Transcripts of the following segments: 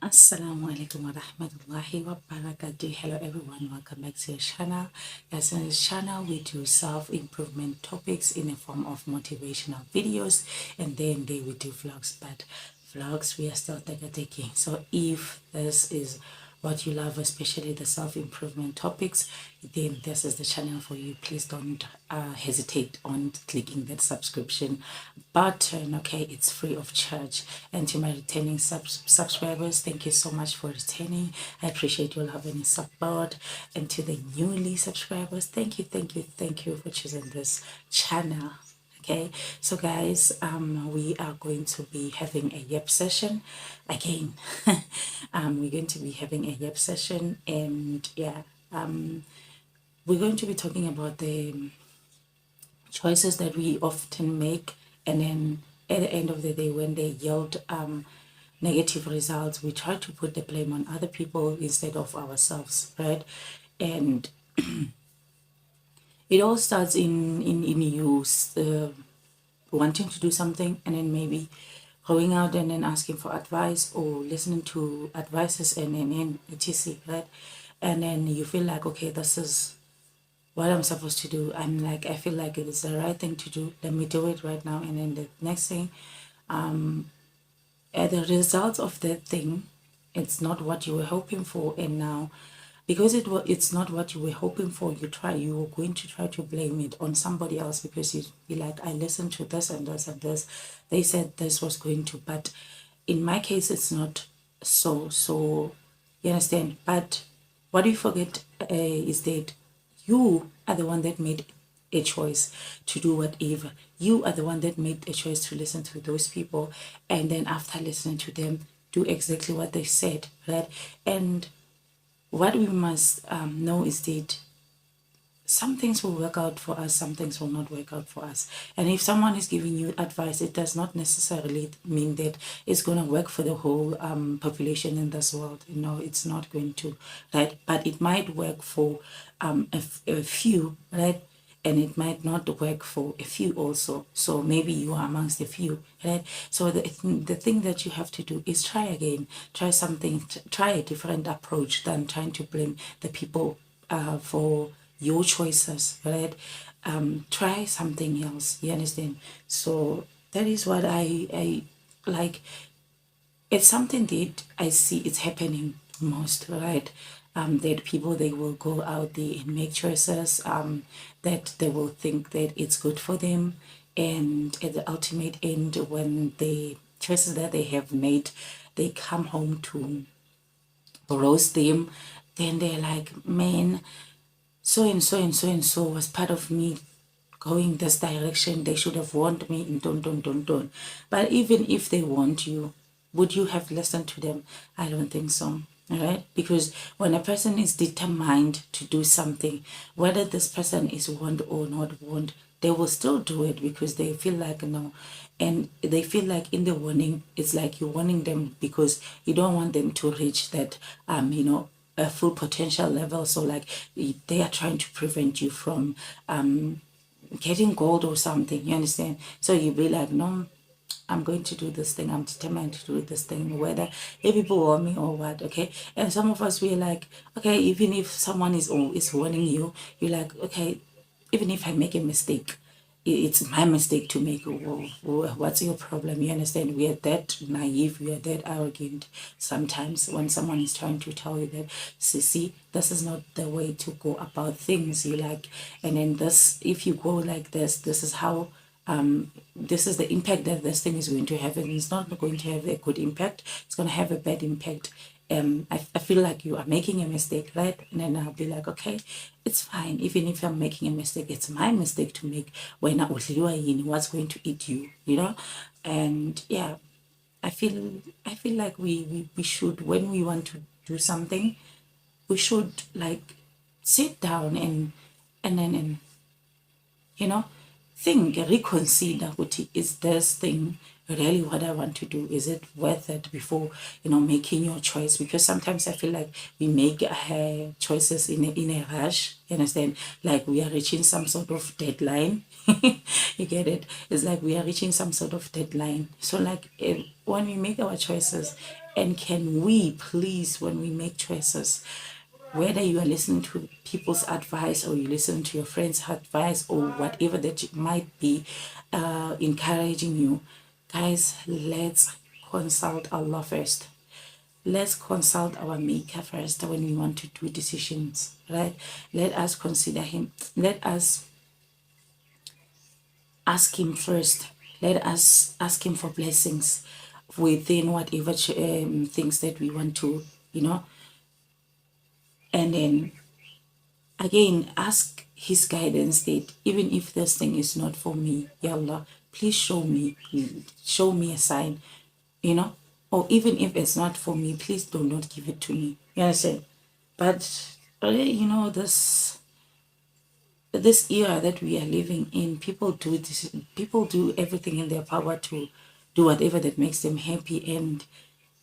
Assalamu alaikum wa rahmatullahi wa barakatuh. Hello everyone, welcome back to your channel. As in this channel, we do self-improvement topics in the form of motivational videos, and then we do vlogs, but vlogs we are still taking. So if this is what you love, especially the self-improvement topics, then this is the channel for you. Please don't hesitate on clicking that subscription button. Okay, it's free of charge. And to my returning subscribers, thank you so much for returning. I appreciate your love and support. And to the newly subscribers, thank you for choosing this channel. Okay, so guys, we are going to be having a yep session again. We're going to be having a yep session, and yeah, we're going to be talking about the choices that we often make, and then at the end of the day, when they yield negative results, we try to put the blame on other people instead of ourselves, right? And it all starts in you wanting to do something, and then maybe going out and then asking for advice or listening to advices and etc, right? And then you feel like, okay, this is what I'm supposed to do. I feel like it is the right thing to do, let me do it right now. And then the next thing, the result of that thing, it's not what you were hoping for. And now, because it's not what you were hoping for, you're going to try to blame it on somebody else, because you be like, I listened to this and this and this, they said this was going to, but in my case it's not so you understand. But what you forget is that you are the one that made a choice to do whatever. You are the one that made a choice to listen to those people, and then after listening to them, do exactly what they said, right? And what we must know is that some things will work out for us, some things will not work out for us. And if someone is giving you advice, it does not necessarily mean that it's going to work for the whole population in this world. You know, it's not going to, right? But it might work for a few, right? And it might not work for a few also. So maybe you are amongst the few, right? So the thing that you have to do is try again, try something, try a different approach than trying to blame the people for your choices, right? Try something else, you understand? So that is what I like. It's something that I see it's happening most, right? That people, they will go out there and make choices that they will think that it's good for them, and at the ultimate end, when the choices that they have made, they come home to roast them, then they're like, man, so and so and so and so was part of me going this direction. They should have warned me and don't. But even if they warned you, would you have listened to them? I don't think so. All right, because when a person is determined to do something, whether this person is warned or not warned, they will still do it because they feel like, no, and they feel like in the warning, it's like you're warning them because you don't want them to reach that a full potential level. So like they are trying to prevent you from getting gold or something, you understand? So you be like, no, I'm going to do this thing, I'm determined to do this thing, whether if people want me or what, okay? And some of us, we're like, okay, even if someone is warning you, you're like, okay, even if I make a mistake, it's my mistake to make. What's your problem? You understand? We are that naive, we are that arrogant sometimes when someone is trying to tell you that, see, this is not the way to go about things. You like, and then this, if you go like this is how this is the impact that this thing is going to have, and it's not going to have a good impact, it's going to have a bad impact. I feel like you are making a mistake, right? And then I'll be like, okay, it's fine. Even if I'm making a mistake, it's my mistake to make. When what's going to eat you, you know? And yeah, I feel like we should, when we want to do something, we should like sit down and you know, think, reconsider, is this thing really what I want to do? Is it worth it before, making your choice? Because sometimes I feel like we make choices in a rush, you understand? Like we are reaching some sort of deadline. You get it? It's like we are reaching some sort of deadline. So like when we make our choices, And can we please, when we make choices, whether you are listening to people's advice or you listen to your friends' advice or whatever that it might be encouraging you, guys, let's consult Allah first. Let's consult our maker first when we want to do decisions, right? Let us consider him. Let us ask him first. Let us ask him for blessings within whatever things that we want to, and then again ask his guidance, that even if this thing is not for me, Ya Allah, please show me a sign, or even if it's not for me, please do not give it to me. You understand? But this era that we are living in, people do everything in their power to do whatever that makes them happy, and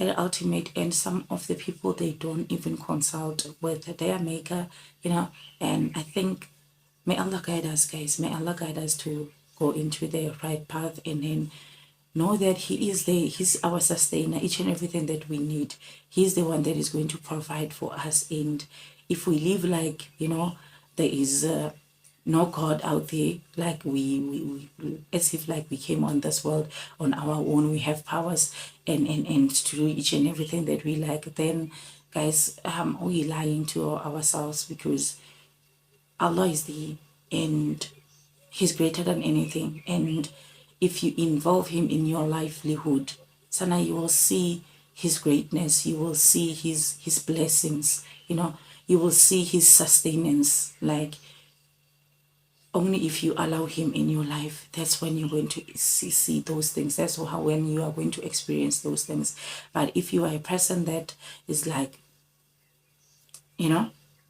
at the ultimate end, some of the people, they don't even consult with their maker, and I think, may Allah guide us, guys. May Allah guide us to go into the right path, and then know that he's our sustainer. Each and everything that we need, he's the one that is going to provide for us. And if we live like, there is no God out there, like we as if like we came on this world on our own, we have powers and to do each and everything that we like, then guys, we're lying to ourselves, because Allah is the and he's greater than anything. And if you involve him in your livelihood, Sana, you will see his greatness, you will see his blessings, you will see his sustenance. Like, only if you allow him in your life, that's when you're going to see those things. That's when you are going to experience those things. But if you are a person that is like,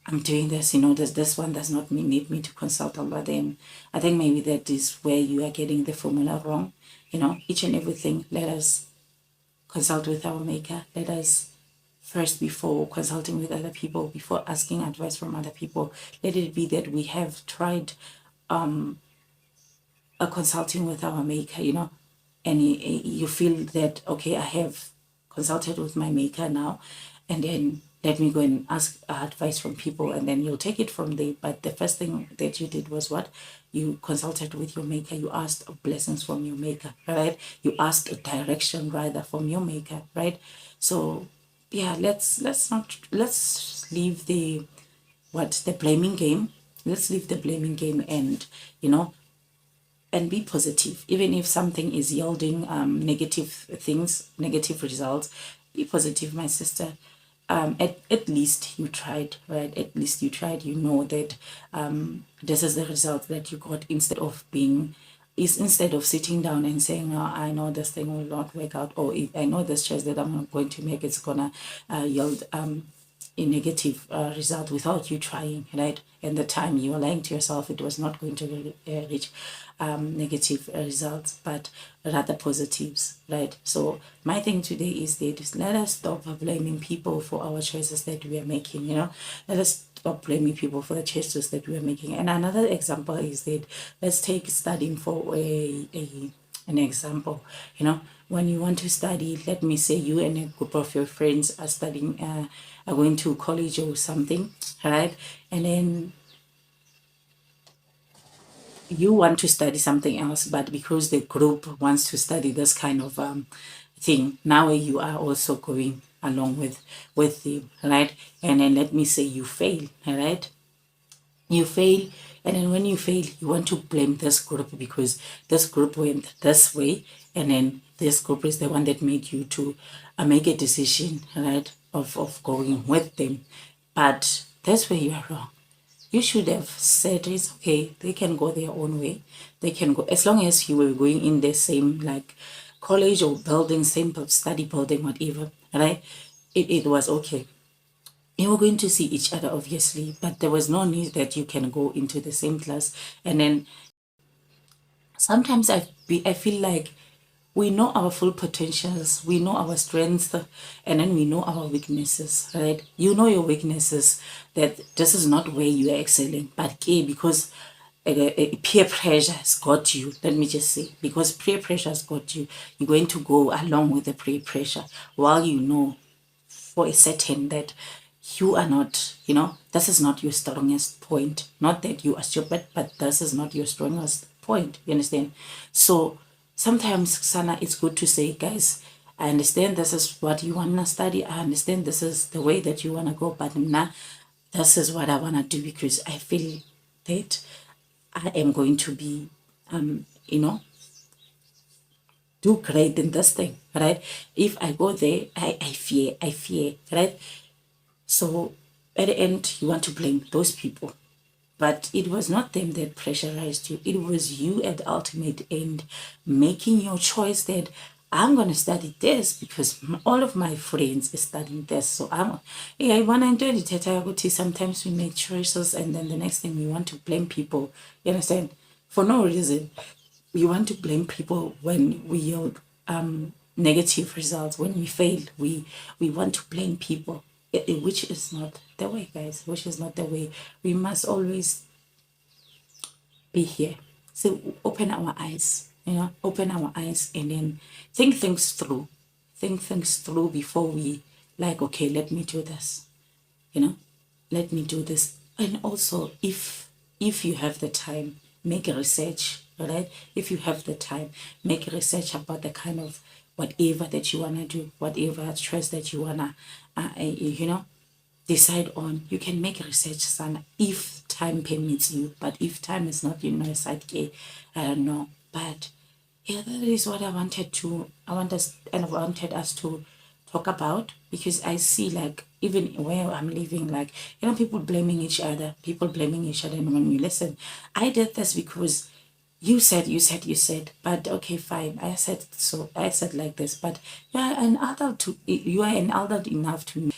I'm doing this, this one does not need me to consult Allah, then I think maybe that is where you are getting the formula wrong. Each and everything, let us consult with our maker. Let us first, before consulting with other people, before asking advice from other people, let it be that we have tried consulting with our maker, and you feel that, okay, I have consulted with my maker now, and then let me go and ask advice from people, and then you'll take it from there. But the first thing that you did was what? You consulted with your maker. You asked blessings from your maker, right? You asked a direction rather from your maker, right? So yeah, let's leave the blaming game. Let's leave the blaming game, and and be positive. Even if something is yielding negative results, be positive, my sister. At least you tried, right? At least you tried. You know that this is the result that you got, instead of sitting down and saying, oh, I know this thing will not work out, or if I know this choice that I'm not going to make, it's gonna yield a negative result without you trying, right? And the time you were lying to yourself, it was not going to reach negative results, but rather positives, right? So my thing today is that let us stop blaming people for our choices that we are making, let us stop blaming people for the choices that we are making. And another example is that, let's take studying for an example. When you want to study, let me say you and a group of your friends are studying, are going to college or something, right? And then you want to study something else, but because the group wants to study this kind of thing, now you are also going along with them, right? And then let me say you fail, right? You fail, and then when you fail, you want to blame this group because this group went this way, and then this group is the one that made you to make a decision, right, of going with them. But that's where you are wrong. You should have said, it's okay, they can go their own way. They can go, as long as you were going in the same like college or building, same study building, whatever, right? It was okay. You were going to see each other, obviously, but there was no need that you can go into the same class. And then sometimes I feel like we know our full potentials, we know our strengths, and then we know our weaknesses, right? You know your weaknesses, that this is not where you are excelling, but because peer pressure has got you, let me just say, because peer pressure has got you, you're going to go along with the peer pressure while you know for a certain that you are not, this is not your strongest point. Not that you are stupid, but this is not your strongest point. You understand? So sometimes, Sana, it's good to say, guys, I understand this is what you want to study. I understand this is the way that you want to go, but now this is what I want to do because I feel that I am going to be, you know, do great in this thing, right? If I go there, I fear, right? So at the end, you want to blame those people. But it was not them that pressurized you. It was you at the ultimate end making your choice that I'm going to study this because all of my friends are studying this. So I want to do it. Sometimes we make choices and then the next thing we want to blame people. You understand? For no reason. We want to blame people when we yield negative results. When we fail, we want to blame people, which is not the way, guys. Which is not the way. We must always be here. So open our eyes, open our eyes and then think things through. Think things through before we like, okay, let me do this. Let me do this. And also, if you have the time, make a research, right? If you have the time, make a research about the kind of whatever that you want to do, whatever choice that you want to, decide on. You can make a research, son, if time permits you. But if time is not, a side gay, I don't know. But yeah, that is what I wanted us to talk about, because I see, like, even where I'm living, like, people blaming each other, and when we listen, I did this because you said, but okay, fine, I said like this, but you are an adult enough to,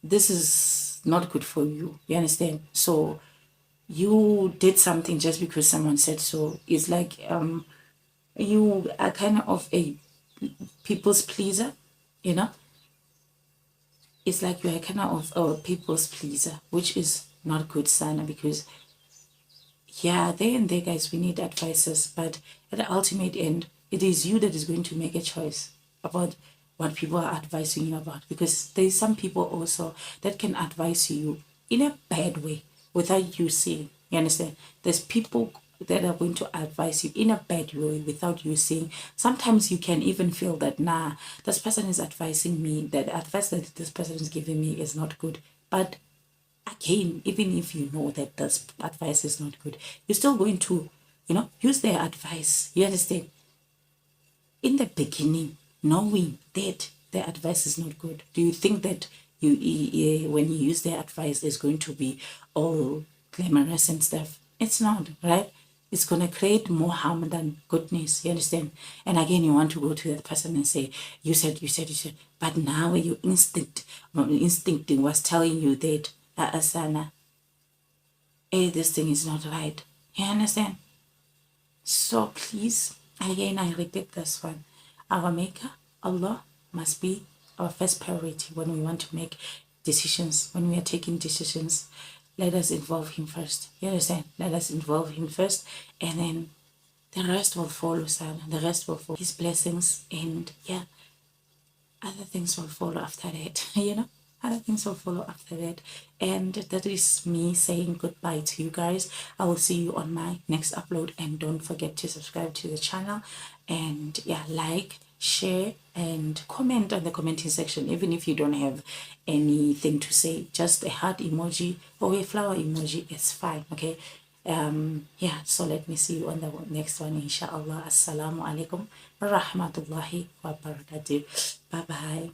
this is not good for you, you understand? So you did something just because someone said so. It's like you are kind of a people's pleaser, you know. It's like you are kind of a people's pleaser, which is not good, Sana, because yeah, there and there, guys, we need advices, but at the ultimate end, it is you that is going to make a choice about what people are advising you about, because there's some people also that can advise you in a bad way without you seeing. You understand? There's people that are going to advise you in a bad way without you seeing. Sometimes you can even feel that, nah, this person is advising me, that advice that this person is giving me is not good. But again, even if you know that this advice is not good, you're still going to, use their advice. You understand? In the beginning, knowing that their advice is not good, do you think that when you use their advice, is going to be all glamorous and stuff? It's not, right? It's going to create more harm than goodness. You understand? And again, you want to go to that person and say, you said, but now your instinct was telling you that, Asana, this thing is not right. You understand? So please, again, I repeat this one. Our Maker, Allah, must be our first priority when we want to make decisions. When we are taking decisions, let us involve Him first. You understand? Let us involve Him first, and then the rest will follow, son. The rest will follow His blessings, and yeah, other things will follow after that. Other things will follow after that. And that is me saying goodbye to you guys. I will see you on my next upload, and don't forget to subscribe to the channel, and yeah, like, share, and comment on the commenting section. Even if you don't have anything to say, just a heart emoji or a flower emoji, it's fine. Okay. Yeah, so let me see you on the next one, inshallah. Assalamu alaikum wa rahmatullahi wa barakatuh. Bye bye.